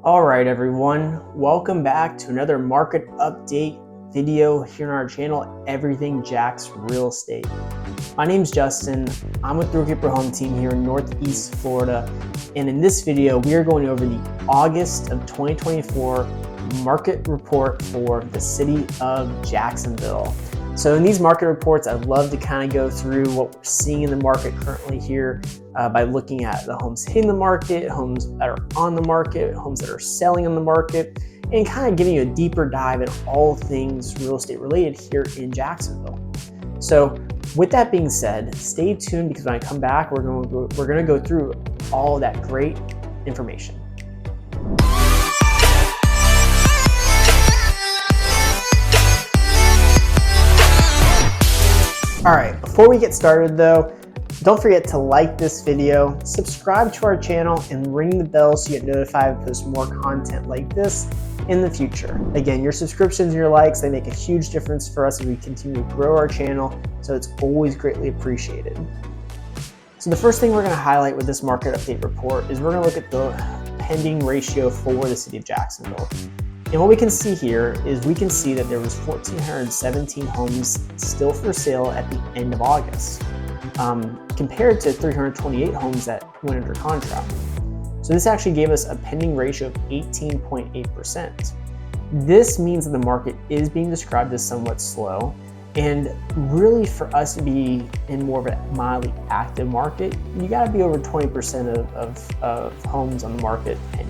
All right, everyone, welcome back to another market update video here on our channel, Everything Jax Real Estate. My name's Justin. I'm with Brookkeeper Home Team here in Northeast Florida, and in this video, we are going over the August of 2024 market report for the City of Jacksonville. So in these market reports, I'd love to kind of go through what we're seeing in the market currently here by looking at the homes hitting the market, homes that are on the market, homes that are selling on the market, and kind of giving you a deeper dive in all things real estate related here in Jacksonville. So with that being said, stay tuned because when I come back, we're going to go through all of that great information. All right, before we get started though, don't forget to like this video, subscribe to our channel, and ring the bell so you get notified when we post more content like this in the future. Again, your subscriptions and your likes, they make a huge difference for us as we continue to grow our channel, so it's always greatly appreciated. So the first thing we're gonna highlight with this market update report is we're gonna look at the pending ratio for the City of Jacksonville. And what we can see here is we can see that there was 1,417 homes still for sale at the end of August, compared to 328 homes that went under contract. So this actually gave us a pending ratio of 18.8%. This means that the market is being described as somewhat slow, and really for us to be in more of a mildly active market, you gotta be over 20% of homes on the market pending.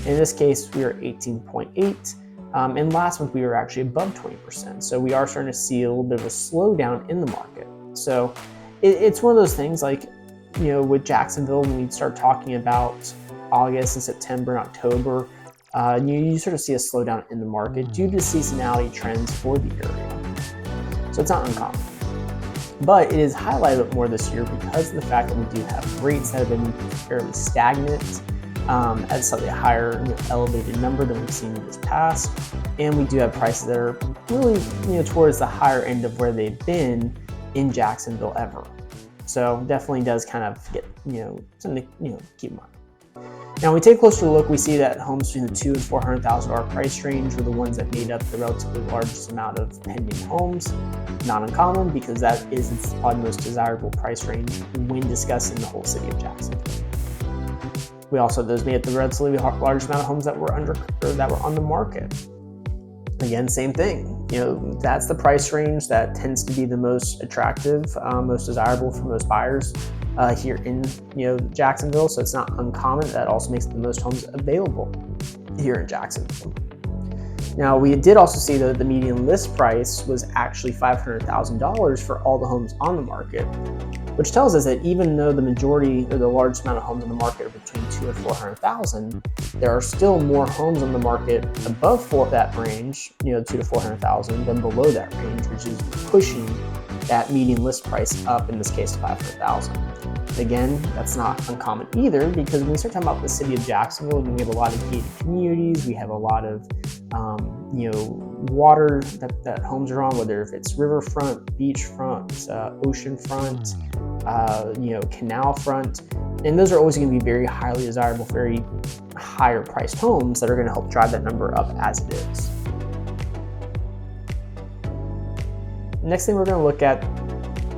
In this case, we are 18.8, and last month we were actually above 20%. So we are starting to see a little bit of a slowdown in the market. So it's one of those things like, you know, with Jacksonville, when we start talking about August and September and October, you sort of see a slowdown in the market due to seasonality trends for the area. So it's not uncommon. But it is highlighted a bit more this year because of the fact that we do have rates that have been fairly stagnant, at a slightly higher elevated number than we've seen in this past, and we do have prices that are really towards the higher end of where they've been in Jacksonville ever. So definitely does kind of get something to keep in mind. Now, when we take a closer look, we see that homes between the $200,000 and $400,000 price range were the ones that made up the relatively largest amount of pending homes. Not uncommon because that is probably the most desirable price range when discussing the whole City of Jacksonville. We also, those made up the relatively large amount of homes that were on the market. Again, same thing. That's the price range that tends to be the most attractive, most desirable for most buyers here in Jacksonville. So it's not uncommon. That also makes the most homes available here in Jacksonville. Now, we did also see that the median list price was actually $500,000 for all the homes on the market, which tells us that even though the majority or the largest amount of homes on the market are between $200,000 and $400,000, there are still more homes on the market above that range, $200,000 to $400,000, than below that range, which is pushing that median list price up, in this case, to $500,000. Again, that's not uncommon either, because when we start talking about the City of Jacksonville, we have a lot of gated communities, we have a lot of water that homes are on, whether if it's riverfront, beachfront, oceanfront, canal front, and those are always going to be very highly desirable, very higher priced homes that are going to help drive that number up as it is. Next thing we're going to look at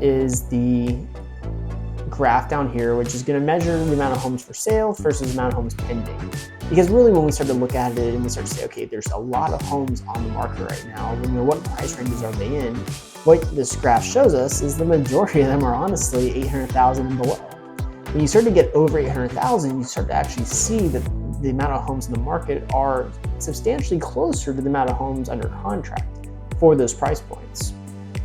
is the graph down here, which is going to measure the amount of homes for sale versus the amount of homes pending. Because really, when we start to look at it and we start to say, okay, there's a lot of homes on the market right now, what price ranges are they in? What this graph shows us is the majority of them are honestly $800,000 and below. When you start to get over $800,000, you start to actually see that the amount of homes in the market are substantially closer to the amount of homes under contract for those price points.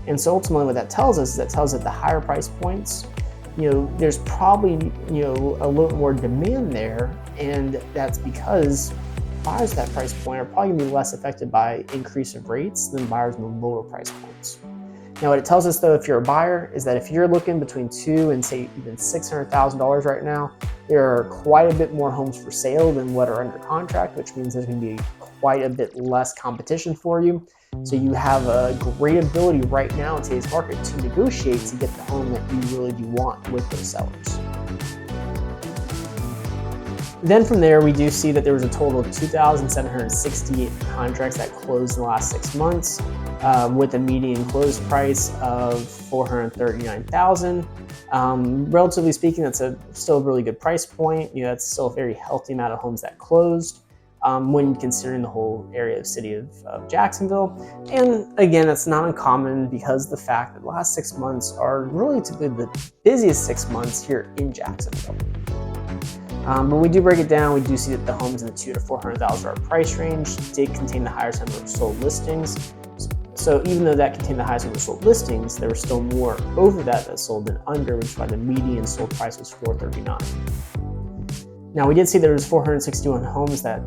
And so ultimately what that tells us is that the higher price points, there's probably, a little more demand there, and that's because buyers at that price point are probably gonna be less affected by increase of rates than buyers in the lower price points. Now, what it tells us though, if you're a buyer, is that if you're looking between $200,000 and say even $600,000 right now, there are quite a bit more homes for sale than what are under contract, which means there's gonna be quite a bit less competition for you. So you have a great ability right now in today's market to negotiate to get the home that you really do want with those sellers. Then from there, we do see that there was a total of 2,768 contracts that closed in the last 6 months, with a median close price of $439,000. Relatively speaking, that's still a really good price point. That's still a very healthy amount of homes that closed when considering the whole area of City of Jacksonville. And again, that's not uncommon because the fact that the last 6 months are really typically the busiest 6 months here in Jacksonville. When we do break it down, we do see that the homes in the $200,000 to $400,000 price range did contain the highest number of sold listings. So even though that contained the highest number of sold listings, there were still more over that sold than under, which is why the median sold price was $439,000. Now we did see there was 461 homes that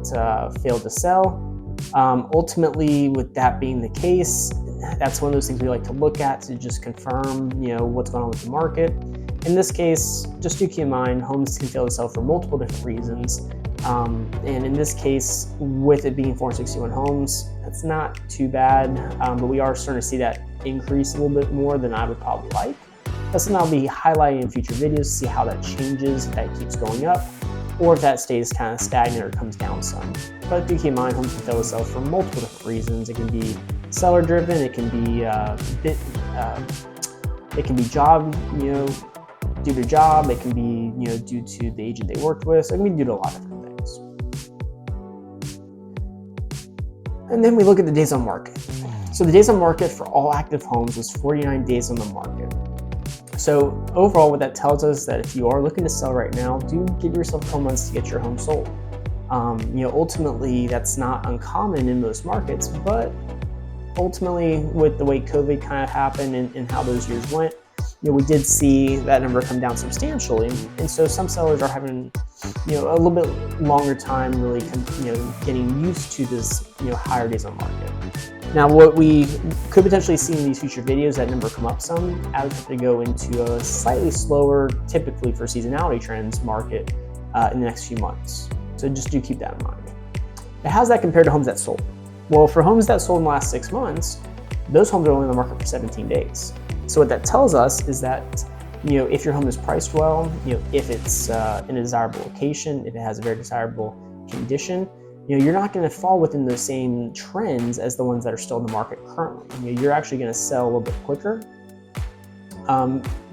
failed to sell. Ultimately, with that being the case, that's one of those things we like to look at to just confirm, what's going on with the market. In this case, just do keep in mind, homes can fail to sell for multiple different reasons. And in this case, with it being 461 homes, that's not too bad, but we are starting to see that increase a little bit more than I would probably like. That's something I'll be highlighting in future videos to see how that changes, if that keeps going up, or if that stays kind of stagnant or comes down some. But do keep in mind, homes can fail to sell for multiple different reasons. It can be seller driven, it can be job, due to job, it can be, due to the agent they worked with, so it can be due to a lot of different things. And then we look at the days on market. So the days on market for all active homes was 49 days on the market. So overall, what that tells us that if you are looking to sell right now, do give yourself a couple months to get your home sold. Ultimately, that's not uncommon in most markets, but ultimately, with the way COVID kind of happened and how those years went, we did see that number come down substantially. And so some sellers are having, a little bit longer time really, getting used to this, higher days on market. Now, what we could potentially see in these future videos, that number come up some as we have to go into a slightly slower, typically for seasonality trends, market in the next few months. So just do keep that in mind. Now, how's that compared to homes that sold? Well, for homes that sold in the last 6 months, those homes are only on the market for 17 days. So what that tells us is that, if your home is priced well, if it's in a desirable location, if it has a very desirable condition, you're not going to fall within those same trends as the ones that are still in the market currently. You're actually going to sell a little bit quicker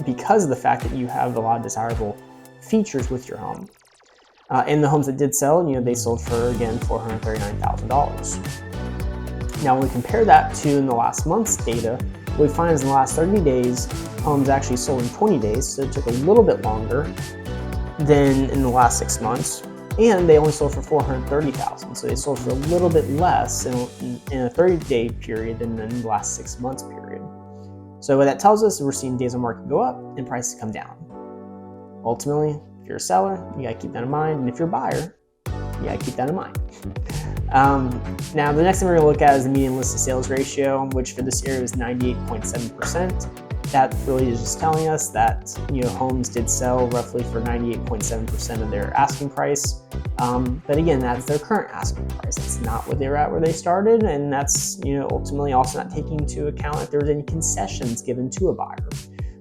because of the fact that you have a lot of desirable features with your home. And the homes that did sell, they sold for, again, $439,000. Now, when we compare that to in the last month's data, what we find is in the last 30 days, homes actually sold in 20 days, so it took a little bit longer than in the last 6 months, and they only sold for $430,000, so they sold for a little bit less in a 30-day period than in the last 6 months period. So what that tells us is we're seeing days on market go up and prices come down. Ultimately, if you're a seller, you gotta keep that in mind, and if you're a buyer, you gotta keep that in mind. Now, the next thing we're going to look at is the median list to sales ratio, which for this area was 98.7%. That really is just telling us that homes did sell roughly for 98.7% of their asking price. But again, that's their current asking price. That's not what they were at where they started, and that's ultimately also not taking into account if there was any concessions given to a buyer.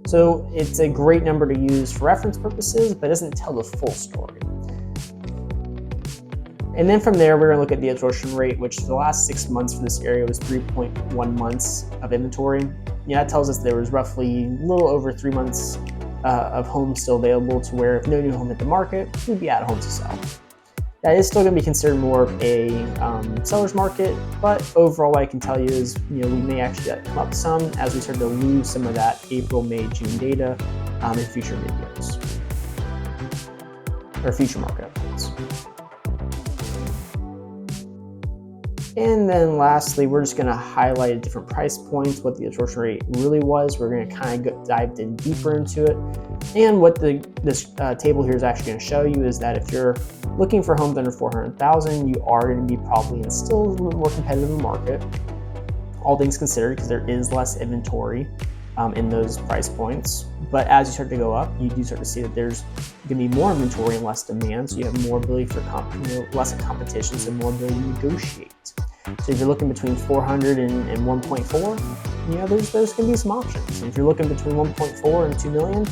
So it's a great number to use for reference purposes, but it doesn't tell the full story. And then from there, we're going to look at the absorption rate, which for the last 6 months for this area was 3.1 months of inventory. That tells us there was roughly a little over 3 months of homes still available, to where if no new home hit the market, we'd be out of homes to sell. That is still going to be considered more of a seller's market, but overall what I can tell you is we may actually come up some as we start to lose some of that April, May, June data in future videos, or future market updates. And then lastly, we're just going to highlight at different price points what the absorption rate really was. We're going to kind of dive in deeper into it. And what this table here is actually going to show you is that if you're looking for homes under $400,000, you are going to be probably in still a little bit more competitive market, all things considered, because there is less inventory in those price points. But as you start to go up, you do start to see that there's going to be more inventory and less demand, so you have more ability for less competition, so more ability to negotiate. So if you're looking between 400 and 1.4, there's going to be some options. And if you're looking between 1.4 and 2 million,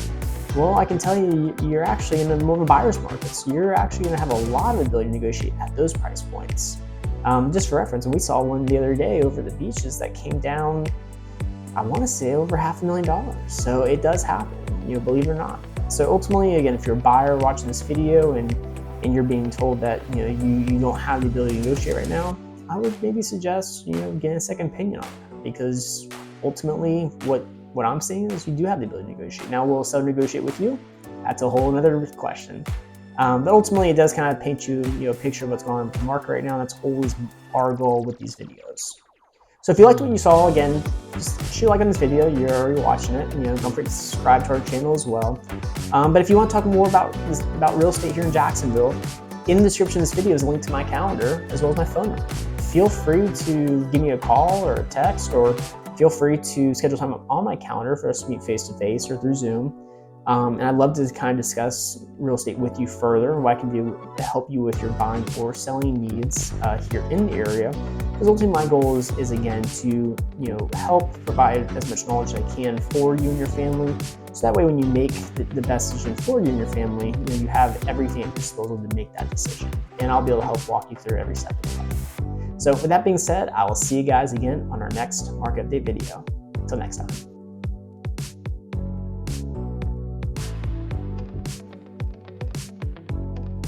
Well, I can tell you, you're actually in the more of a buyer's market. So you're actually going to have a lot of ability to negotiate at those price points. Just for reference, we saw one the other day over the beaches that came down, I want to say over $500,000. So it does happen, believe it or not. So ultimately, again, if you're a buyer watching this video and you're being told that you don't have the ability to negotiate right now, I would maybe suggest getting a second opinion on that, because ultimately what I'm seeing is you do have the ability to negotiate. Now, will a seller negotiate with you? That's a whole other question. But ultimately, it does kind of paint you a picture of what's going on with the market right now. That's always our goal with these videos. So if you liked what you saw, again, just shoot a like on this video. You're already watching it. Don't forget to subscribe to our channel as well. But if you want to talk more about real estate here in Jacksonville, in the description of this video is a link to my calendar as well as my phone number. Feel free to give me a call or a text, or feel free to schedule time on my calendar for us to meet face-to-face or through Zoom. And I'd love to kind of discuss real estate with you further, what I can do to help you with your buying or selling needs here in the area. Because ultimately my goal is again to help provide as much knowledge as I can for you and your family, so that way when you make the best decision for you and your family, you have everything at your disposal to make that decision. And I'll be able to help walk you through every step of the way. So with that being said, I will see you guys again on our next market update video. Until next time.